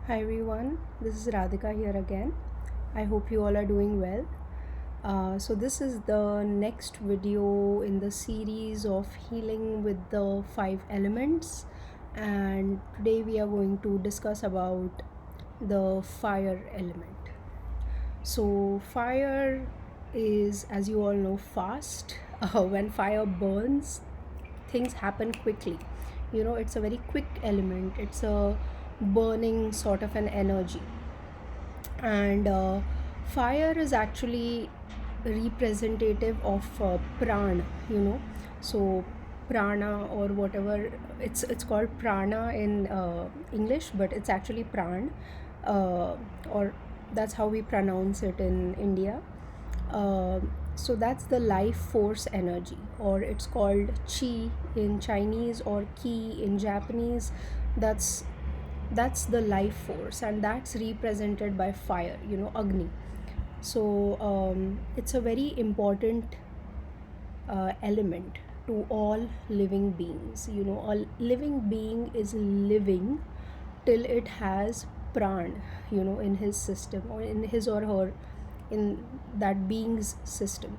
Hi everyone, this is Radhika here again. I hope you all are doing well. So, this is the next video in the series of healing with the five elements, and today we are going to discuss about the fire element. So, fire is, as you all know, fast. When fire burns, things happen quickly. It's a very quick element, it's a burning sort of an energy. And fire is actually representative of so prana, or whatever it's called prana in English, but it's actually pran, or that's how we pronounce it in India. uh, so that's the life force energy, or it's called chi in Chinese, or ki in Japanese. That's that's the life force, and that's represented by fire, Agni. So it's a very important element to all living beings. A living being is living till it has pran, in his system, or in his or her, in that being's system.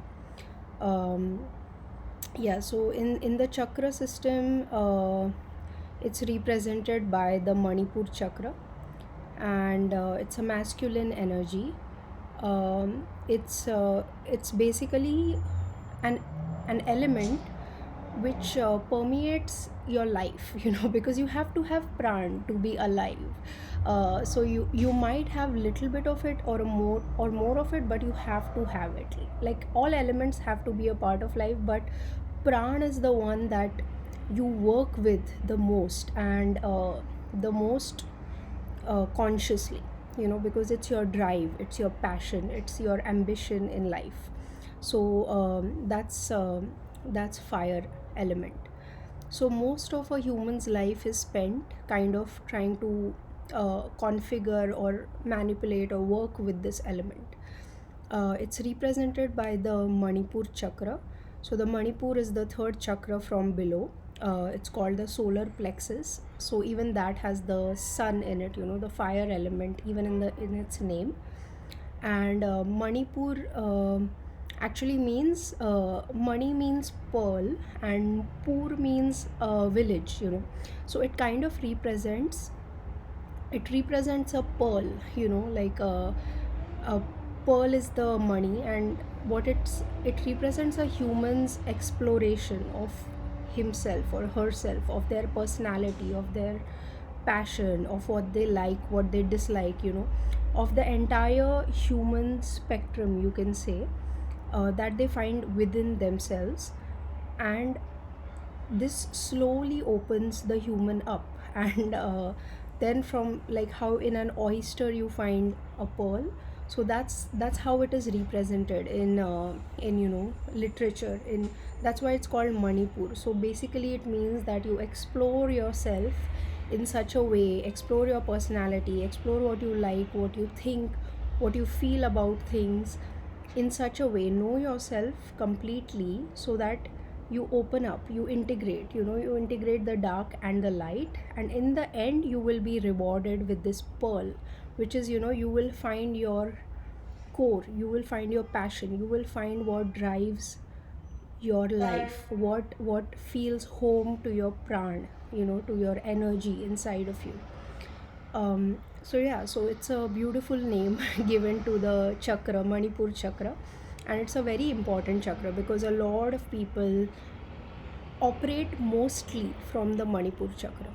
um, yeah, so in the chakra system, it's represented by the Manipur chakra, and it's a masculine energy. It's basically an an element which permeates your life, because you have to have pran to be alive. So you might have little bit of it, or more of it, but you have to have it. Like, all elements have to be a part of life, but pran is the one that you work with the most, and the most consciously, because it's your drive, it's your passion, it's your ambition in life. So that's fire element. So most of a human's life is spent kind of trying to configure or manipulate or work with this element. It's represented by the Manipur chakra. So the Manipur is the third chakra from below. It's called the solar plexus. So even that has the sun in it, the fire element, even in its name. And Manipur actually means, Mani means pearl, and Pur means village. So it represents a pearl, like a pearl is the money, and it represents a human's exploration of himself or herself, of their personality, of their passion, of what they like, what they dislike, of the entire human spectrum, you can say, that they find within themselves. And this slowly opens the human up, and then, from like how in an oyster you find a pearl, so that's how it is represented in literature. In That's why it's called Manipur. So basically it means that you explore yourself in such a way, explore your personality, explore what you like, what you think, what you feel about things, in such a way, know yourself completely, so that you open up, you integrate, you integrate the dark and the light, and in the end you will be rewarded with this pearl, which is, you will find your core, you will find your passion, you will find what drives your life, what feels home to your pran, to your energy inside of you. So yeah, so it's a beautiful name given to the chakra, Manipur chakra, and it's a very important chakra because a lot of people operate mostly from the Manipur chakra.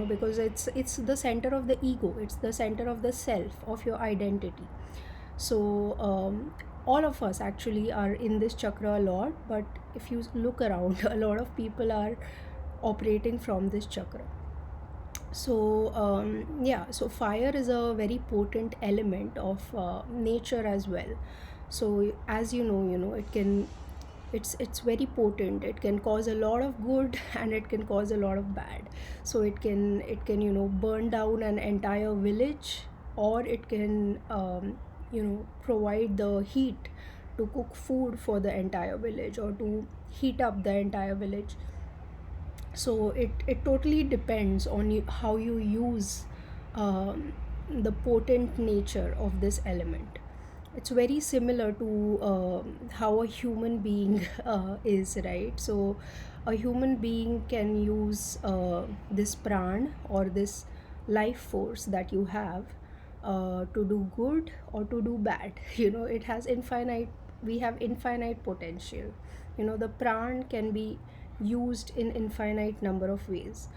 Because it's the center of the ego, it's the center of the self, of your identity. So all of us actually are in this chakra a lot, but if you look around, a lot of people are operating from this chakra. So yeah, so fire is a very potent element of nature as well. So as it's very potent. It can cause a lot of good and it can cause a lot of bad. So it can burn down an entire village, or it can provide the heat to cook food for the entire village, or to heat up the entire village. So it totally depends on how you use um, the potent nature of this element. It's very similar to how a human being is, right? So a human being can use this pran, or this life force that you have, to do good or to do bad. It has infinite, we have infinite potential. The pran can be used in infinite number of ways.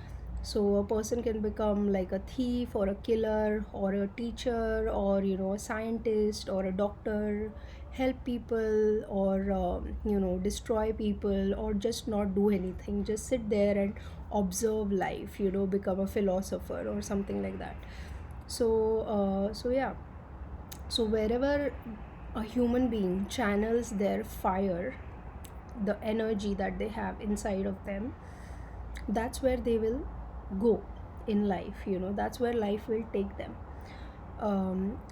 So a person can become like a thief or a killer or a teacher, or a scientist or a doctor, help people, or destroy people, or just not do anything, just sit there and observe life, become a philosopher or something like that. So yeah, so wherever a human being channels their fire, the energy that they have inside of them, that's where they will go in life. That's where life will take them.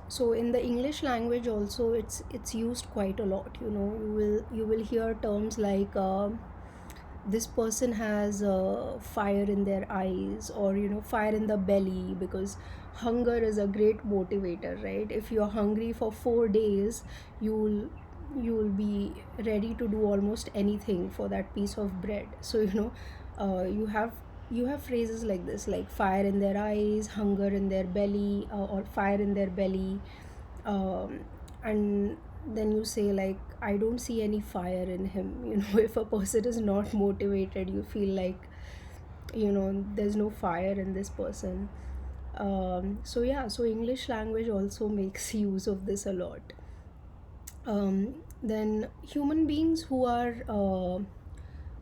So in the English language also, it's used quite a lot. You will hear terms like, this person has fire in their eyes, or fire in the belly, because hunger is a great motivator, right? If you're hungry for 4 days, you'll you'll be ready to do almost anything for that piece of bread. So you have phrases like this, like fire in their eyes, hunger in their belly, or fire in their belly. Um, and then you say, like, I don't see any fire in him. If a person is not motivated, you feel like, there's no fire in this person. So yeah, so English language also makes use of this a lot. Then human beings who are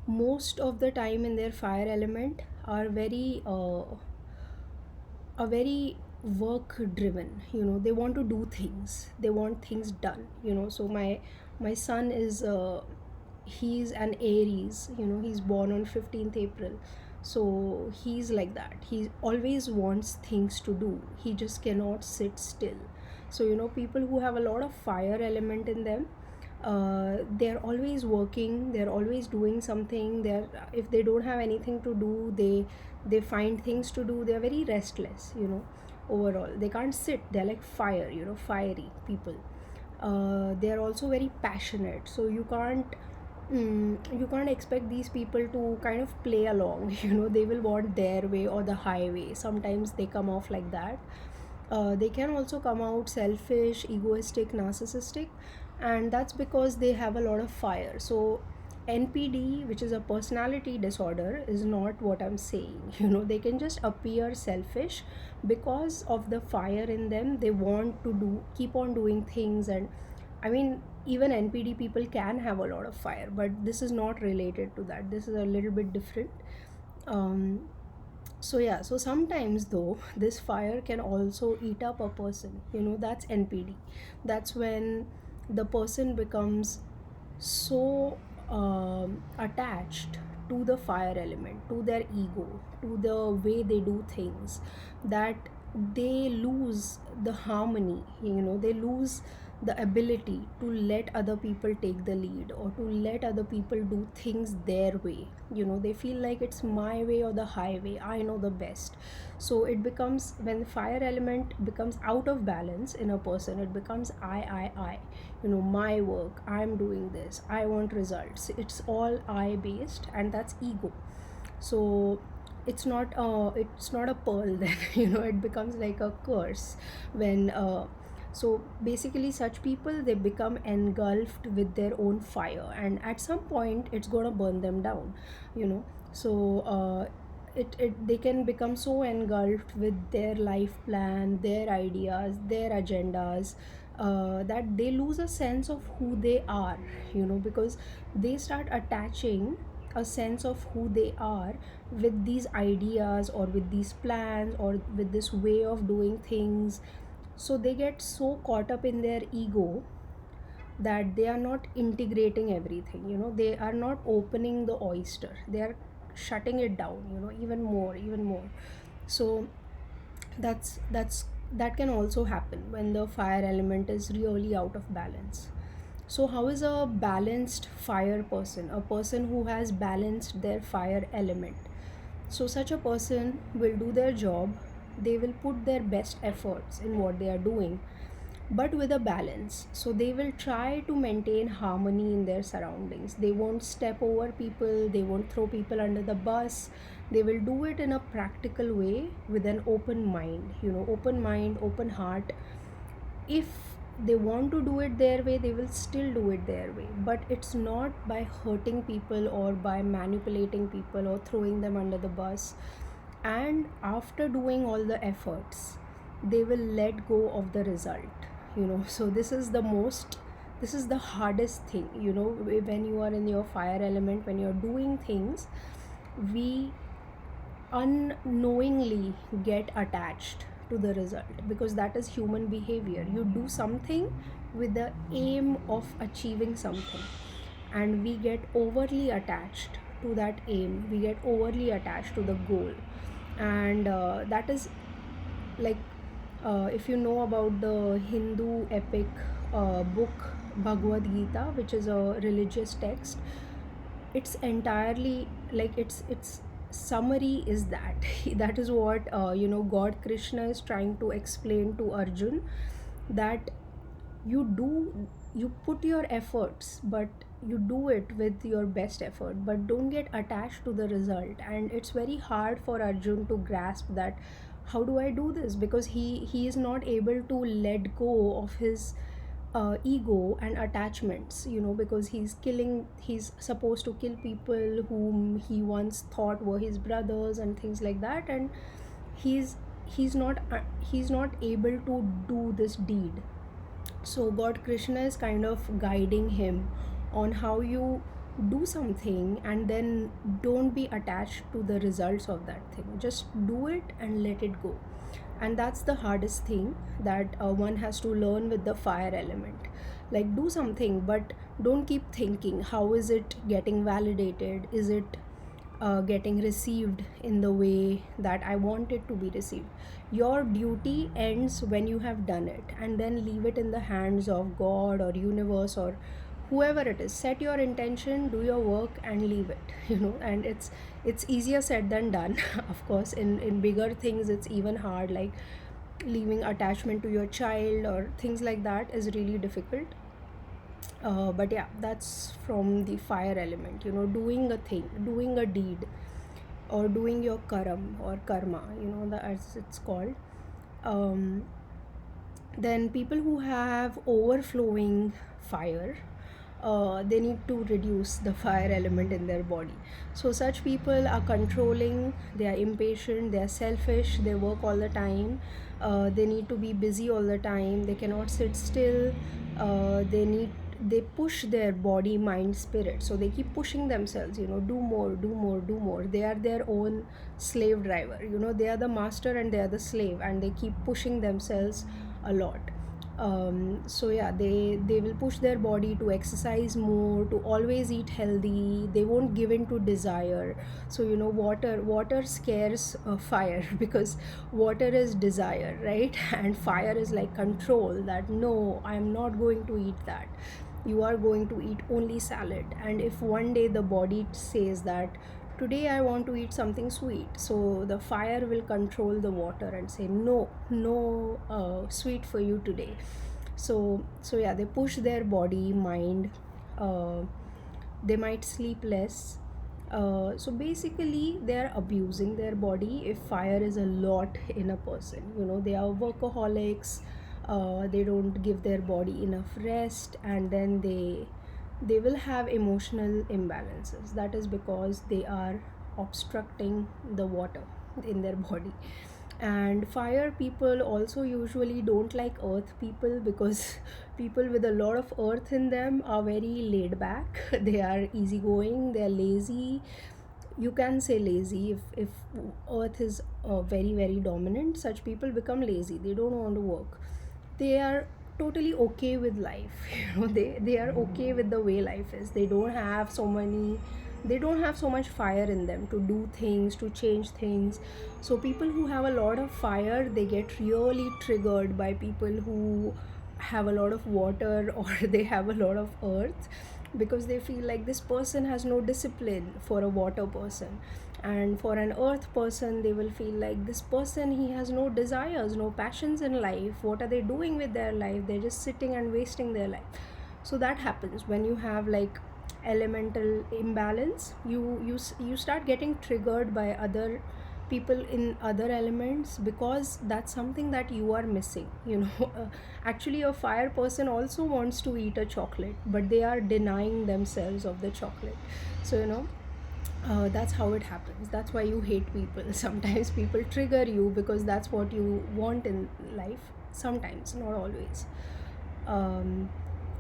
most of the time in their fire element are very work driven. They want to do things, they want things done. So my son is, he's an Aries. He's born on 15th April. So he's like that, he always wants things to do, he just cannot sit still. So people who have a lot of fire element in them, they're always working, they're always doing something. They're, if they don't have anything to do, they find things to do. They're very restless. Overall they can't sit, they're like fire, fiery people. They're also very passionate, so you can't expect these people to kind of play along. They will want their way or the highway. Sometimes they come off like that. They can also come out selfish, egoistic, narcissistic, and that's because they have a lot of fire. So NPD, which is a personality disorder, is not what I'm saying. They can just appear selfish because of the fire in them. They want to keep on doing things. And I mean, even NPD people can have a lot of fire, but this is not related to that. This is a little bit different. um, so yeah, so sometimes though, this fire can also eat up a person. That's NPD. That's when the person becomes so attached to the fire element, to their ego, to the way they do things, that they lose the harmony. They lose the ability to let other people take the lead, or to let other people do things their way. They feel like it's my way or the highway, I know the best. So it becomes, when the fire element becomes out of balance in a person, it becomes I. My work, I'm doing this, I want results, it's all I based, and that's ego. So it's not a pearl then. It becomes like a curse when so basically such people, they become engulfed with their own fire, and at some point it's going to burn them down. You know so uh, it, it they can become so engulfed with their life plan, their ideas, their agendas, that they lose a sense of who they are. Because they start attaching a sense of who they are with these ideas, or with these plans, or with this way of doing things. So they get so caught up in their ego that they are not integrating everything. They are not opening the oyster, they are shutting it down, even more. So that can also happen when the fire element is really out of balance. So how is a balanced fire person, a person who has balanced their fire element? So such a person will do their job they will put their best efforts in what they are doing, but with a balance. So they will try to maintain harmony in their surroundings. They won't step over people, they won't throw people under the bus. They will do it in a practical way with an open mind, open mind, open heart. If they want to do it their way, they will still do it their way, but it's not by hurting people or by manipulating people or throwing them under the bus. And after doing all the efforts, they will let go of the result. So this is the hardest thing, when you are in your fire element, when you're doing things, we unknowingly get attached to the result, because that is human behavior. You do something with the aim of achieving something, and we get overly attached to that aim, we get overly attached to the goal. And that is like, if you know about the Hindu epic book Bhagavad Gita, which is a religious text, it's entirely like, its summary is that that is what God Krishna is trying to explain to Arjun, that you put your efforts, but you do it with your best effort, but don't get attached to the result. And it's very hard for Arjun to grasp that, how do I do this, because he is not able to let go of his ego and attachments, because he's supposed to kill people whom he once thought were his brothers and things like that. And he's he's not able to do this deed. So God Krishna is kind of guiding him on how you do something, and then don't be attached to the results of that thing. Just do it and let it go. And that's the hardest thing that one has to learn with the fire element. Like, do something, but don't keep thinking, how is it getting validated, is it getting received in the way that I want it to be received. Your duty ends when you have done it, and then leave it in the hands of God or universe or whoever it is. Set your intention, do your work, and leave it. And it's easier said than done. Of course, in bigger things it's even hard, like leaving attachment to your child or things like that is really difficult. But yeah, that's from the fire element, doing a thing, doing a deed, or doing your karam or karma, as it's called. um, then people who have overflowing fire, they need to reduce the fire element in their body. So such people are controlling, they are impatient, they are selfish, they work all the time, they need to be busy all the time, they cannot sit still. They push their body, mind, spirit, so they keep pushing themselves, do more, do more, do more. They are their own slave driver, they are the master and they are the slave, and they keep pushing themselves a lot. So yeah, they will push their body to exercise more, to always eat healthy. They won't give in to desire. So water scares fire because water is desire, right? And fire is like control, that no, I am not going to eat that. You are going to eat only salad. And if one day the body says that today I want to eat something sweet, so the fire will control the water and say no, no, sweet for you today. So yeah, they push their body, mind. uh, they might sleep less. So basically they are abusing their body if fire is a lot in a person. They are workaholics. They don't give their body enough rest, and then they will have emotional imbalances. That is because they are obstructing the water in their body. And fire people also usually don't like earth people, because people with a lot of earth in them are very laid back. They are easygoing, they are lazy. You can say lazy if earth is very very dominant. Such people become lazy, they don't want to work. They are totally okay with life. They are okay with the way life is. They don't have so much fire in them to do things, to change things. So people who have a lot of fire, they get really triggered by people who have a lot of water or they have a lot of earth, because they feel like this person has no discipline for a water person. And for an earth person, they will feel like this person, he has no desires, no passions in life. What are they doing with their life? They're just sitting and wasting their life. So that happens when you have like elemental imbalance. You start getting triggered by other people in other elements, because that's something that you are missing, you know. Actually, a fire person also wants to eat a chocolate, but they are denying themselves of the chocolate. So, you know, that's how it happens. That's why you hate people. Sometimes people trigger you because that's what you want in life. Sometimes, not always. um,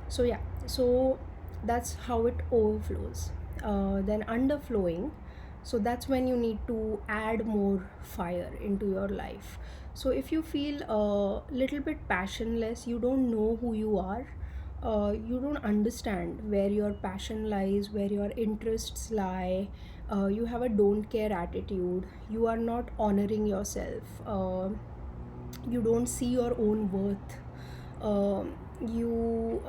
so yeah, so that's how it overflows. Then underflowing, so that's when you need to add more fire into your life. So if you feel a little bit passionless, you don't know who you are, you don't understand where your passion lies, where your interests lie, you have a don't care attitude, you are not honoring yourself, you don't see your own worth, you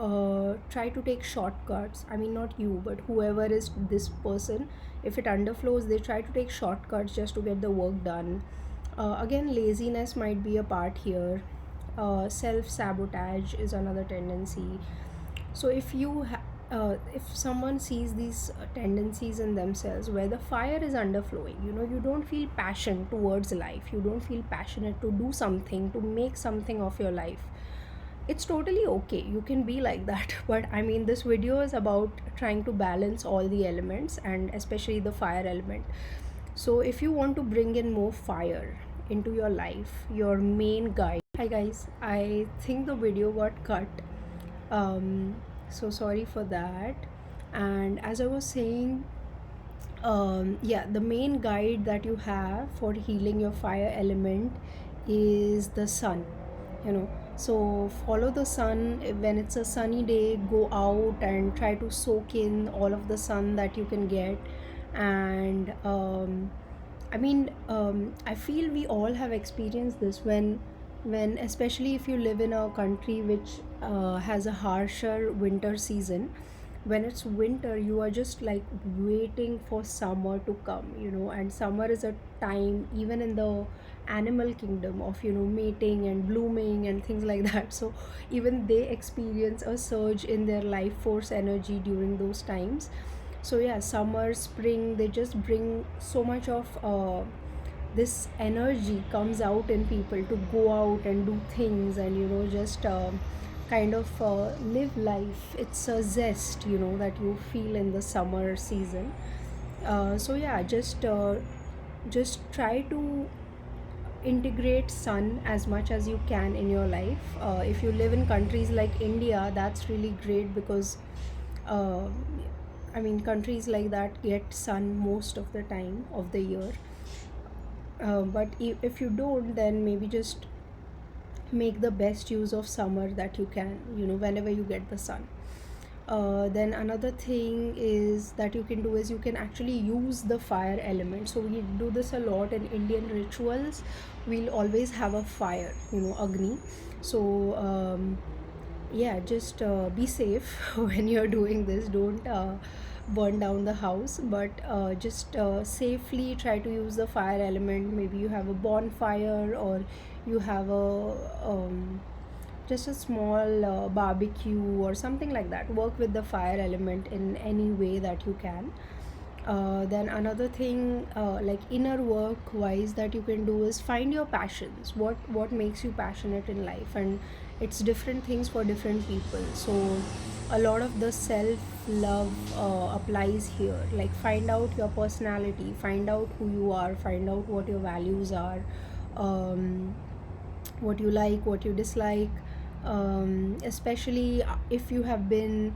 try to take shortcuts. I mean, not you, but whoever is this person, if it underflows, they try to take shortcuts just to get the work done. Again, laziness might be a part here. Self sabotage is another tendency. So if someone sees these tendencies in themselves, where the fire is underflowing, you know, you don't feel passion towards life, you don't feel passionate to do something, to make something of your life, it's totally okay, you can be like that. But I mean, this video is about trying to balance all the elements, and especially the fire element. So if you want to bring in more fire into your life, your main guide. Hi guys, I think the video got cut, so sorry for that. And as I was saying, yeah, the main guide that you have for healing your fire element is the sun, you know. So follow the sun. When it's a sunny day, go out and try to soak in all of the sun that you can get. And I mean, I feel we all have experienced this when especially if you live in a country which has a harsher winter season. When it's winter, you are just like waiting for summer to come, you know. And summer is a time, even in the animal kingdom, of, you know, mating and blooming and things like that. So even they experience a surge in their life force energy during those times. So yeah, summer, spring, they just bring so much of this energy comes out in people to go out and do things, and, you know, just kind of live life. It's a zest, you know, that you feel in the summer season. So yeah, just try to integrate sun as much as you can in your life. If you live in countries like India, that's really great, because uh, I mean, countries like that get sun most of the time of the year. But if you don't, then maybe just make the best use of summer that you can, you know, whenever you get the sun. Then another thing is that you can do is you can actually use the fire element. So we do this a lot in Indian rituals. We'll always have a fire, you know, agni. So yeah, just be safe when you're doing this. Don't burn down the house, but just safely try to use the fire element. Maybe you have a bonfire, or you have a just a small barbecue or something like that. Work with the fire element in any way that you can. Then another thing, like inner work wise, that you can do is find your passions. What makes you passionate in life, and it's different things for different people. So a lot of the self love applies here. Like, find out your personality, find out who you are, find out what your values are, um, what you like, what you dislike. Especially if you have been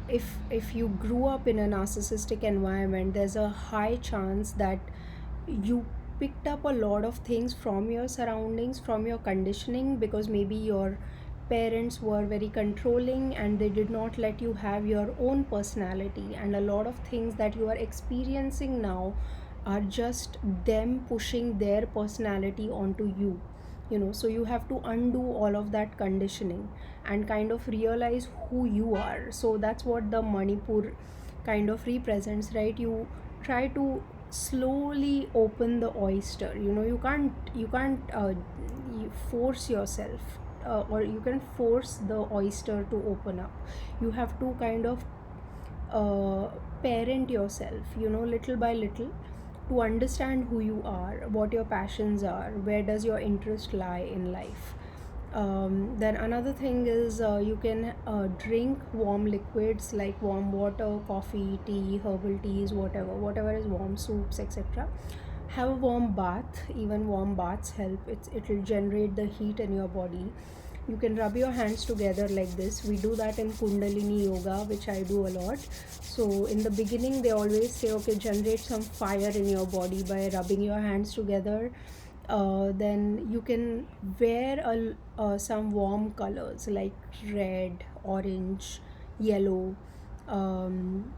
if you grew up in a narcissistic environment, there's a high chance that you picked up a lot of things from your surroundings, from your conditioning, because maybe your parents were very controlling and they did not let you have your own personality, and a lot of things that you are experiencing now are just them pushing their personality onto you, you know. So you have to undo all of that conditioning and kind of realize who you are. So that's what the Manipur kind of represents, right? You try to slowly open the oyster. You can't you force yourself, or you can force the oyster to open up. You have to kind of uh, parent yourself, little by little, to understand who you are, what your passions are, where does your interest lie in life. Then another thing is, you can drink warm liquids like warm water, coffee, tea, herbal teas, whatever is warm, soups, etc. Have a warm bath. Even warm baths help. It'll generate the heat in your body. You can rub your hands together like this. We do that in Kundalini yoga, which I do a lot. So in the beginning they always say, okay, generate some fire in your body by rubbing your hands together. Then you can wear some warm colors like red, orange, yellow. um,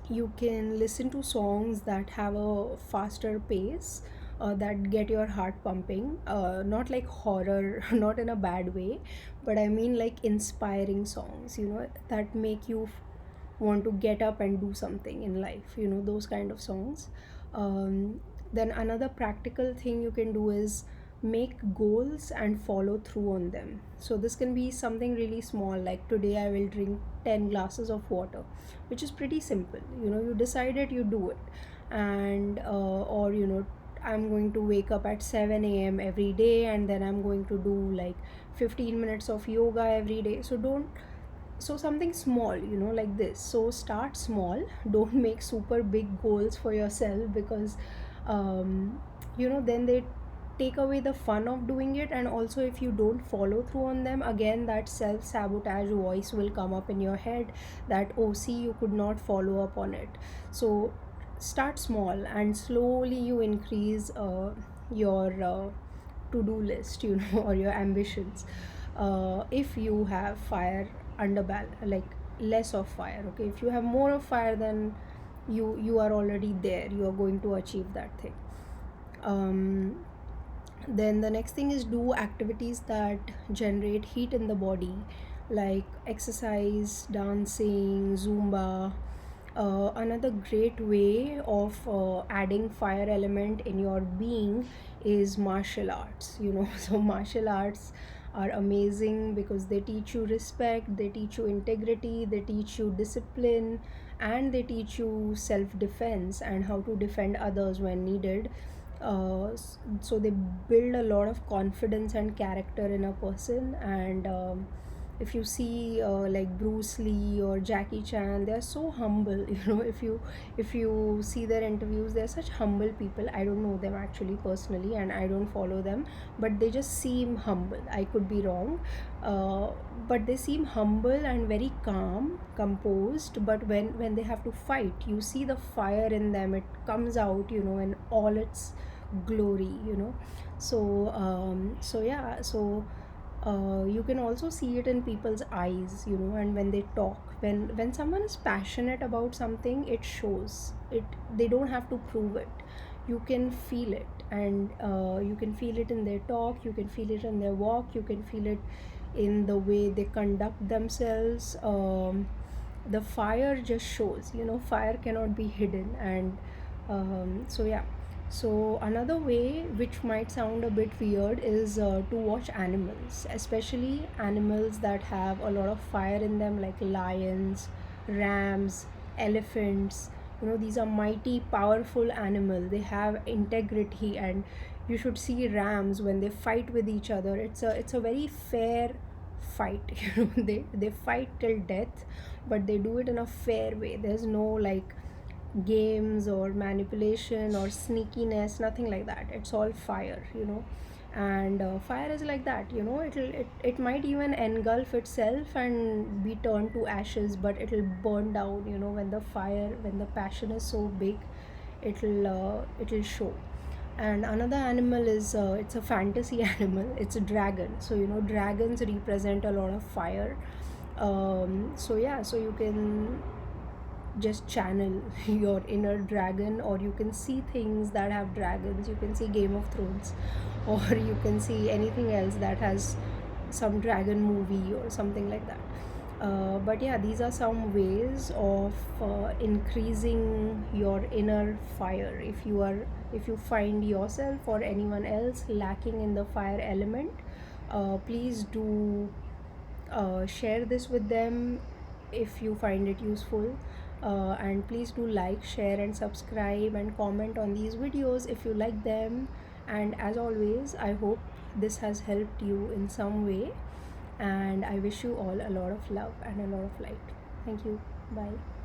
you can listen to songs that have a faster pace, that get your heart pumping, not like horror, not in a bad way, but I mean like inspiring songs, that make you want to get up and do something in life, those kind of songs. Then another practical thing you can do is make goals and follow through on them. So this can be something really small, like today I will drink 10 glasses of water, which is pretty simple. You decide it, you do it. And or I'm going to wake up at 7 a.m. every day, and then I'm going to do like 15 minutes of yoga every day. So something small, like this. So start small. Don't make super big goals for yourself, because then they take away the fun of doing it. And also, if you don't follow through on them, again that self sabotage voice will come up in your head, that, oh, see, you could not follow up on it. So start small, and slowly you increase your to-do list, or your ambitions. If you have fire under like less of fire, okay, if you have more of fire, then you are already there, you are going to achieve that thing. um, then the next thing is, do activities that generate heat in the body, like exercise, dancing, zumba. Another great way of adding fire element in your being is martial arts. So martial arts are amazing because they teach you respect, they teach you integrity, they teach you discipline, and they teach you self defense and how to defend others when needed. So they build a lot of confidence and character in a person. And if you see like Bruce Lee or Jackie Chan, they are so humble. If you see their interviews, they're such humble people. I don't know them actually personally, and I don't follow them, but they just seem humble. I could be wrong, uh, but they seem humble and very calm, composed. But when they have to fight, you see the fire in them. It comes out, in all its glory. So yeah. So you can also see it in people's eyes, and when they talk, when someone is passionate about something, it shows it. They don't have to prove it. You can feel it. And you can feel it in their talk, you can feel it in their walk, you can feel it in the way they conduct themselves. The fire just shows. Fire cannot be hidden. And so yeah. So another way, which might sound a bit weird, is to watch animals, especially animals that have a lot of fire in them, like lions, rams, elephants. These are mighty, powerful animals. They have integrity. And you should see rams when they fight with each other. It's a very fair fight. They fight till death, but they do it in a fair way. There's no like games or manipulation or sneakiness, nothing like that. It's all fire. And fire is like that. It might even engulf itself and be turned to ashes, but it'll burn down. When the passion is so big, it'll show. And another animal is, it's a fantasy animal. It's a dragon. So dragons represent a lot of fire. So yeah, so you can just channel your inner dragon, or you can see things that have dragons. You can see Game of Thrones, or you can see anything else that has some dragon movie or something like that. But yeah, these are some ways of increasing your inner fire. If you find yourself or anyone else lacking in the fire element, please do share this with them if you find it useful. And please do like, share, and subscribe, and comment on these videos if you like them. And as always, I hope this has helped you in some way. And I wish you all a lot of love and a lot of light. Thank you. Bye.